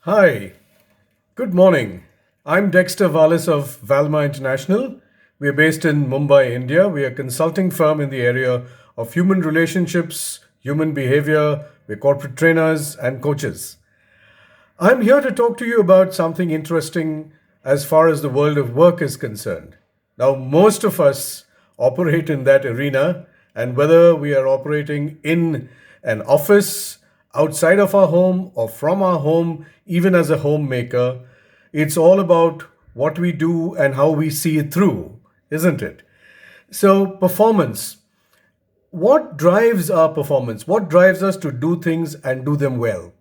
Hi, good morning. I'm Dexter Valles of Valma International. We are based in Mumbai, India. We are a consulting firm in the area of human relationships, human behavior. We're corporate trainers and coaches. I'm here to talk to you about something interesting as far as the world of work is concerned. Now, most of us operate in that arena, and whether we are operating in an office, outside of our home, or from our home, even as a homemaker, it's all about what we do and how we see it through, isn't it? So, performance. What drives our performance? What drives us to do things and do them well?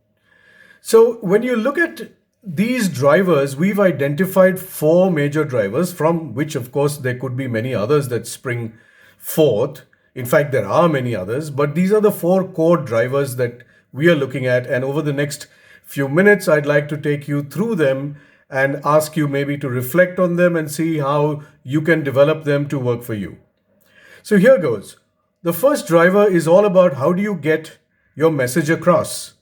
So, when you look at these drivers, we've identified four major drivers, from which, of course, there could be many others that spring forth. In fact, there are many others, but these are the four core drivers that we are looking at. And over the next few minutes, I'd like to take you through them and ask you maybe to reflect on them and see how you can develop them to work for you. So, here goes. The first driver is all about how do you get your message across,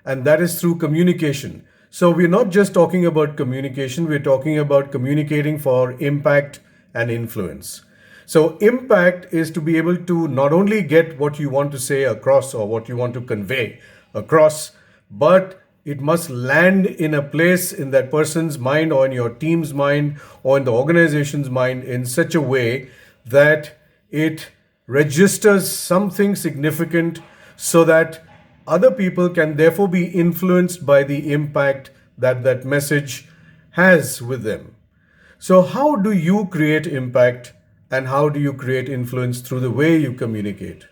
and that is through communication. So, we're not just talking about communication, we're talking about communicating for impact and influence. So, impact is to be able to not only get what you want to say across or what you want to convey across, but it must land in a place in that person's mind or in your team's mind or in the organization's mind in such a way that it registers something significant so that other people can therefore be influenced by the impact that that message has with them. So, how do you create impact and how do you create influence through the way you communicate?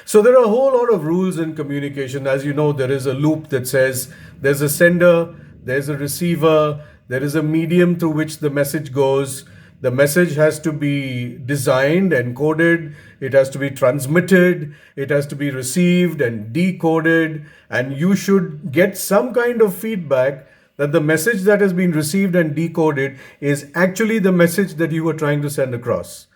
So, there are a whole lot of rules in communication. As you know, there is a loop that says there's a sender, there's a receiver, there is a medium through which the message goes. The message has to be designed, encoded, it has to be transmitted, it has to be received and decoded, and you should get some kind of feedback that the message that has been received and decoded is actually the message that you were trying to send across.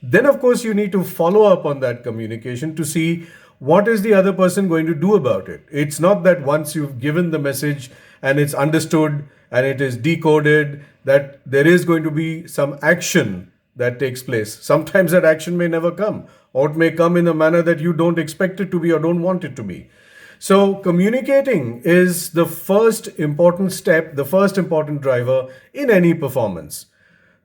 Then, of course, you need to follow up on that communication to see what is the other person going to do about it. It's not that once you've given the message and it's understood and it is decoded, that there is going to be some action that takes place. Sometimes that action may never come, or it may come in a manner that you don't expect it to be or don't want it to be. So, communicating is the first important step, the first important driver in any performance,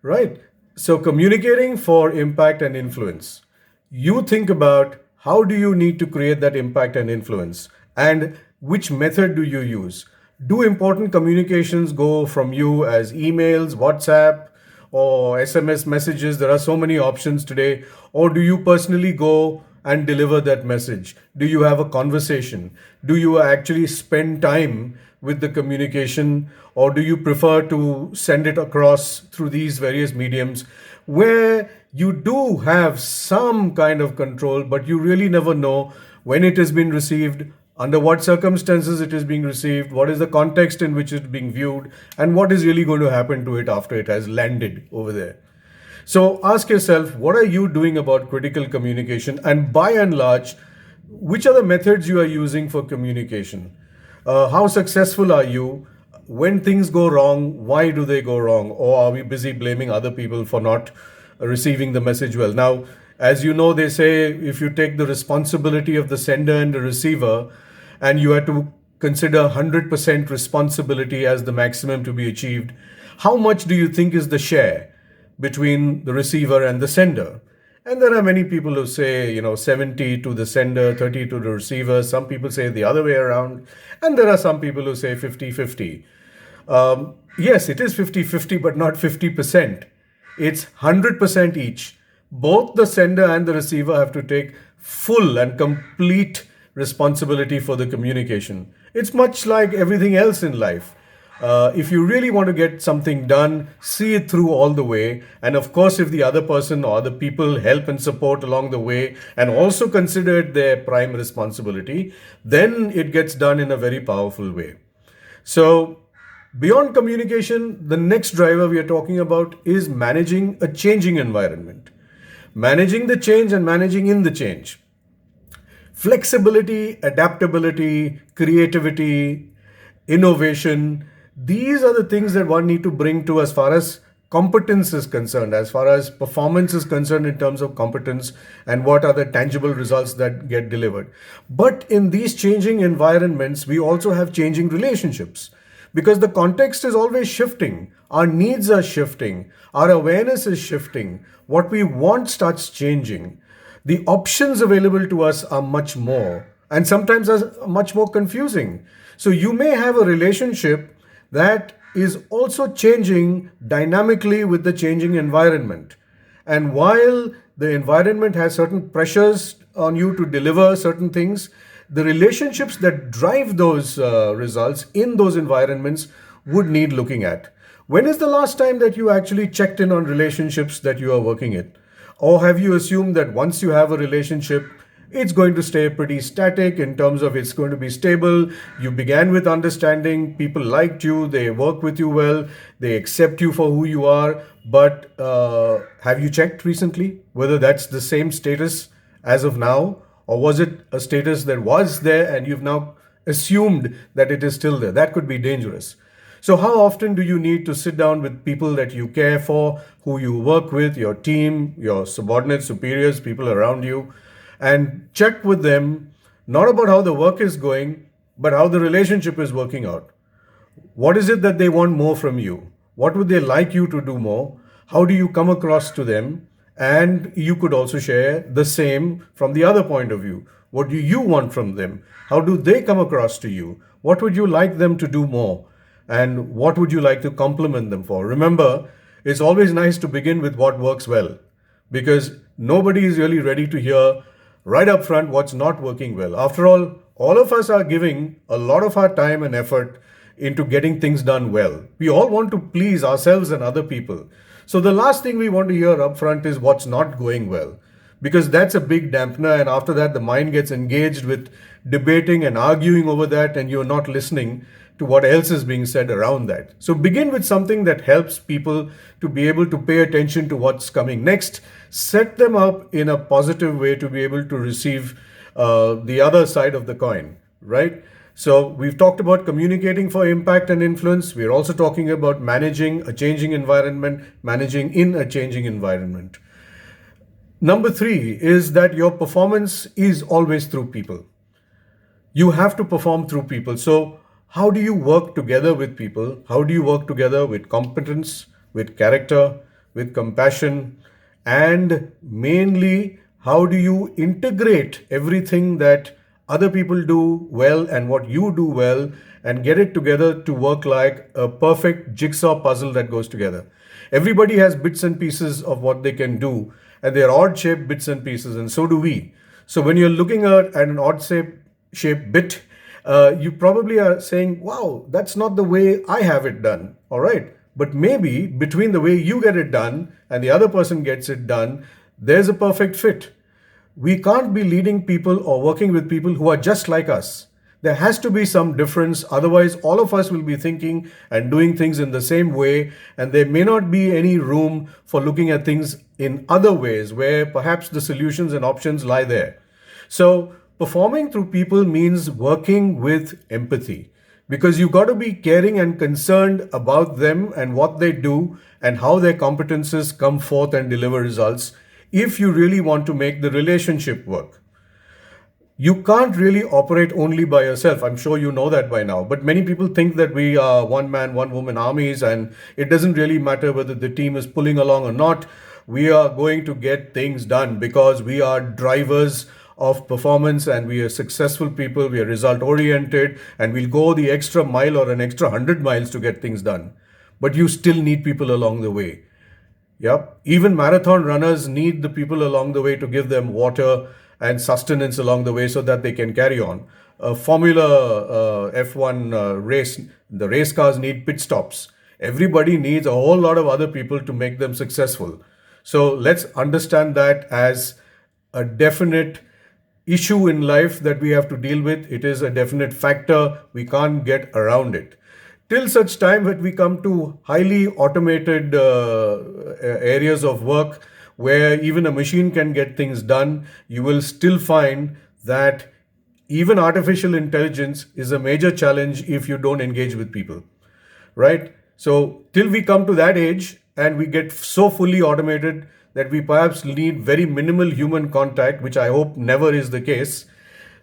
right? So, communicating for impact and influence. You think about how do you need to create that impact and influence, and which method do you use? Do important communications go from you as emails, WhatsApp, or SMS messages? There are so many options today. Or do you personally go and deliver that message? Do you have a conversation? Do you actually spend time with the communication, or do you prefer to send it across through these various mediums where you do have some kind of control, but you really never know when it has been received, under what circumstances it is being received, what is the context in which it's being viewed, and what is really going to happen to it after it has landed over there. So ask yourself, what are you doing about critical communication? And by and large, which are the methods you are using for communication? How successful are you? When things go wrong, why do they go wrong? Or are we busy blaming other people for not receiving the message well? Now, as you know, they say if you take the responsibility of the sender and the receiver, and you have to consider 100% responsibility as the maximum to be achieved, how much do you think is the share between the receiver and the sender? And there are many people who say, 70 to the sender, 30 to the receiver. Some people say the other way around. And there are some people who say 50-50. Yes, it is 50-50, but not 50%. It's 100% each. Both the sender and the receiver have to take full and complete responsibility for the communication. It's much like everything else in life. If you really want to get something done, see it through all the way. And of course, if the other person or the people help and support along the way and also consider it their prime responsibility, then it gets done in a very powerful way. So, beyond communication, the next driver we are talking about is managing a changing environment. Managing the change and managing in the change. Flexibility, adaptability, creativity, innovation, These are the things that one need to bring to as far as competence is concerned, as far as performance is concerned in terms of competence and what are the tangible results that get delivered. But in these changing environments, we also have changing relationships because the context is always shifting. Our needs are shifting. Our awareness is shifting. What we want starts changing. The options available to us are much more and sometimes are much more confusing. So you may have a relationship that is also changing dynamically with the changing environment. And while the environment has certain pressures on you to deliver certain things, the relationships that drive those results in those environments would need looking at. When is the last time that you actually checked in on relationships that you are working in? Or have you assumed that once you have a relationship, it's going to stay pretty static in terms of it's going to be stable? You began with understanding, people liked you, they work with you well, they accept you for who you are. But have you checked recently whether that's the same status as of now? Or was it a status that was there and you've now assumed that it is still there? That could be dangerous. So, how often do you need to sit down with people that you care for, who you work with, your team, your subordinates, superiors, people around you, and check with them not about how the work is going, but how the relationship is working out? What is it that they want more from you? What would they like you to do more? How do you come across to them? And you could also share the same from the other point of view. What do you want from them? How do they come across to you? What would you like them to do more? And what would you like to compliment them for? Remember, it's always nice to begin with what works well because nobody is really ready to hear right up front what's not working well. After all of us are giving a lot of our time and effort into getting things done well. We all want to please ourselves and other people. So the last thing we want to hear up front is what's not going well, because that's a big dampener. And after that, the mind gets engaged with debating and arguing over that, and you're not listening to what else is being said around that. So begin with something that helps people to be able to pay attention to what's coming next. Set them up in a positive way to be able to receive the other side of the coin, right? So we've talked about communicating for impact and influence. We're also talking about managing a changing environment, managing in a changing environment. Number three is that your performance is always through people. You have to perform through people. So how do you work together with people? How do you work together with competence, with character, with compassion? And mainly, how do you integrate everything that other people do well and what you do well and get it together to work like a perfect jigsaw puzzle that goes together? Everybody has bits and pieces of what they can do, and they're odd shaped bits and pieces, and so do we. So when you're looking at an odd shaped bit, you probably are saying, wow, that's not the way I have it done. All right. But maybe between the way you get it done and the other person gets it done, there's a perfect fit. We can't be leading people or working with people who are just like us. There has to be some difference. Otherwise, all of us will be thinking and doing things in the same way. And there may not be any room for looking at things in other ways where perhaps the solutions and options lie there. So performing through people means working with empathy because you've got to be caring and concerned about them and what they do and how their competences come forth and deliver results if you really want to make the relationship work. You can't really operate only by yourself. I'm sure you know that by now. But many people think that we are one man, one woman armies, and it doesn't really matter whether the team is pulling along or not. We are going to get things done because we are drivers of performance and we are successful people. We are result oriented and we'll go the extra mile or an extra 100 miles to get things done. But you still need people along the way. Yep. Even marathon runners need the people along the way to give them water and sustenance along the way so that they can carry on. A Formula F1 race, the race cars need pit stops. Everybody needs a whole lot of other people to make them successful. So let's understand that as a definite issue in life that we have to deal with. It is a definite factor. We can't get around it. Till such time that we come to highly automated areas of work where even a machine can get things done, you will still find that even artificial intelligence is a major challenge if you don't engage with people. right? So, till we come to that age and we get so fully automated that we perhaps need very minimal human contact, which I hope never is the case,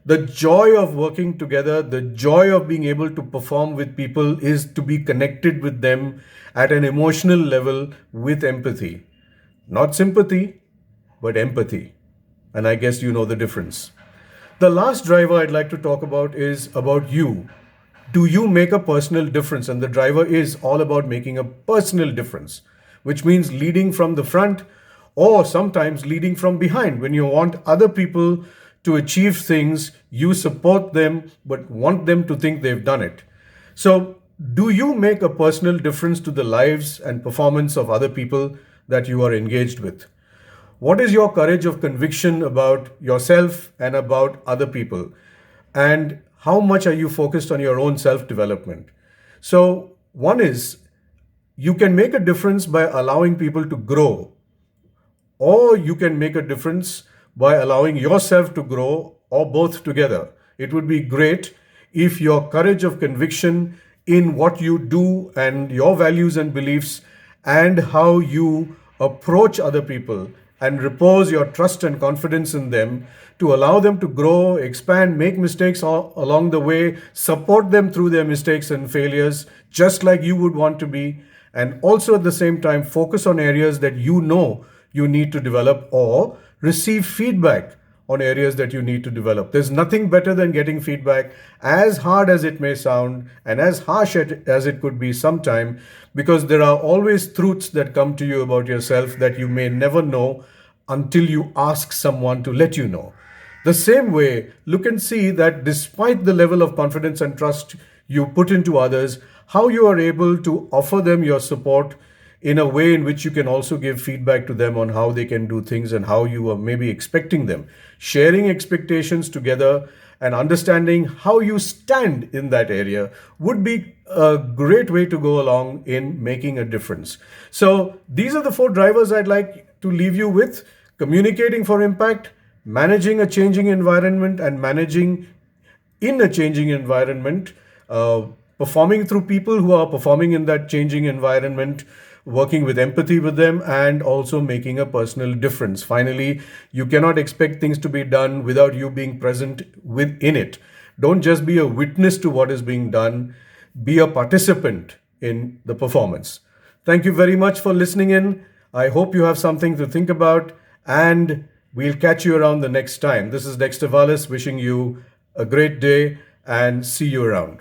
the joy of working together, the joy of being able to perform with people is to be connected with them at an emotional level with empathy. Not sympathy, but empathy. And I guess you know the difference. The last driver I'd like to talk about is about you. Do you make a personal difference? And the driver is all about making a personal difference, which means leading from the front or sometimes leading from behind. When you want other people to achieve things, you support them but want them to think they've done it. So, do you make a personal difference to the lives and performance of other people that you are engaged with? What is your courage of conviction about yourself and about other people? And how much are you focused on your own self development? So, one is you can make a difference by allowing people to grow, or you can make a difference by allowing yourself to grow, or both together. It would be great if your courage of conviction in what you do and your values and beliefs and how you approach other people and repose your trust and confidence in them to allow them to grow, expand, make mistakes along the way, support them through their mistakes and failures, just like you would want to be, and also at the same time focus on areas that you know you need to develop or receive feedback on areas that you need to develop. There's nothing better than getting feedback, as hard as it may sound and as harsh as it could be sometime, because there are always truths that come to you about yourself that you may never know until you ask someone to let you know. The same way, look and see that despite the level of confidence and trust you put into others, how you are able to offer them your support in a way in which you can also give feedback to them on how they can do things and how you are maybe expecting them. Sharing expectations together and understanding how you stand in that area would be a great way to go along in making a difference. So, these are the four drivers I'd like to leave you with: communicating for impact, managing a changing environment, and managing in a changing environment, performing through people who are performing in that changing environment, working with empathy with them, and also making a personal difference. Finally, you cannot expect things to be done without you being present within it. Don't just be a witness to what is being done, be a participant in the performance. Thank you very much for listening in. I hope you have something to think about, and we'll catch you around the next time. This is Dexter Valles wishing you a great day and see you around.